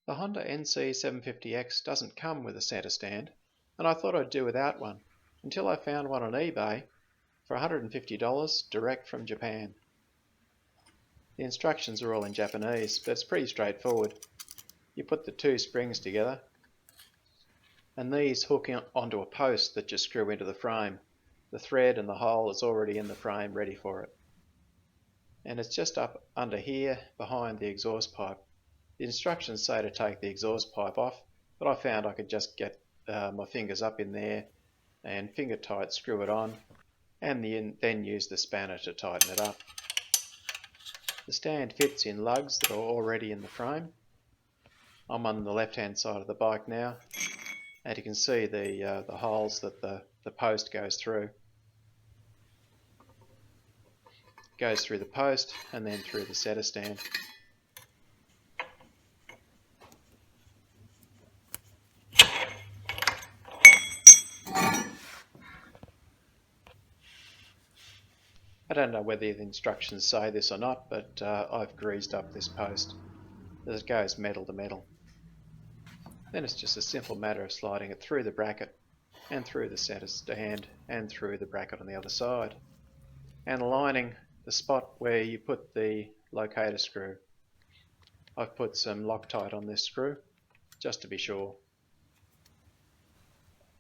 The Honda NC750X doesn't come with a centre stand, and I thought I'd do without one until I found one on eBay for $150 direct from Japan. The instructions are all in Japanese, but it's pretty straightforward. You put the two springs together, and these hook onto a post that you screw into the frame. The thread and the hole is already in the frame ready for it. And it's just up under here behind the exhaust pipe. The instructions say to take the exhaust pipe off, but I found I could just get my fingers up in there and finger tight screw it on, and then use the spanner to tighten it up. The stand fits in lugs that are already in the frame. I'm on the left hand side of the bike now, and you can see the holes that the post goes through. It goes through the post and then through the setter stand. I don't know whether the instructions say this or not, but I've greased up this post as it goes metal to metal. Then it's just a simple matter of sliding it through the bracket and through the setter stand and through the bracket on the other side, and aligning the spot where you put the locator screw. I've put some Loctite on this screw just to be sure.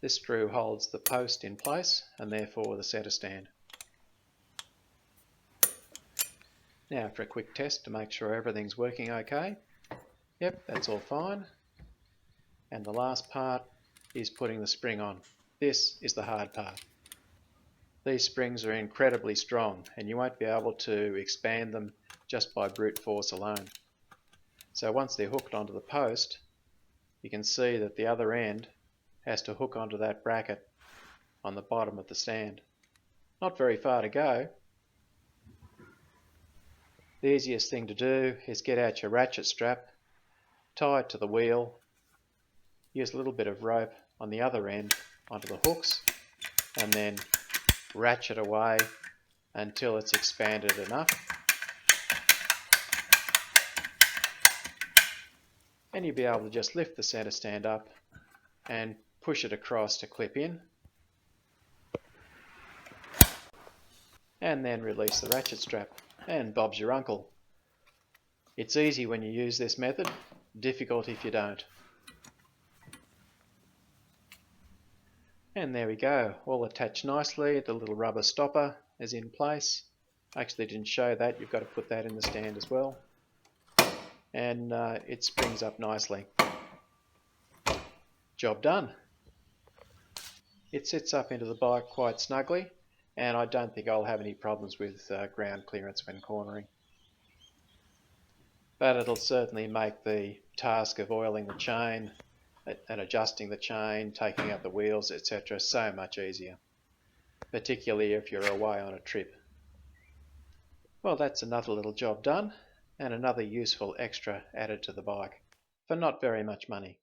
This screw holds the post in place and therefore the setter stand. Now for a quick test to make sure everything's working okay. Yep, that's all fine. And the last part is putting the spring on. This is the hard part. These springs are incredibly strong and you won't be able to expand them just by brute force alone. So once they're hooked onto the post, you can see that the other end has to hook onto that bracket on the bottom of the stand. Not very far to go. The easiest thing to do is get out your ratchet strap, tie it to the wheel, use a little bit of rope on the other end onto the hooks, and then ratchet away until it's expanded enough. And you'll be able to just lift the center stand up and push it across to clip in, and then release the ratchet strap, and Bob's your uncle. It's easy when you use this method, difficult if you don't. And there we go, all attached nicely. The little rubber stopper is in place. I actually didn't show that, you've got to put that in the stand as well. And it springs up nicely. Job done. It sits up into the bike quite snugly, and I don't think I'll have any problems with ground clearance when cornering. But it'll certainly make the task of oiling the chain and adjusting the chain, taking out the wheels, etc. so much easier, particularly if you're away on a trip. Well, that's another little job done, and another useful extra added to the bike for not very much money.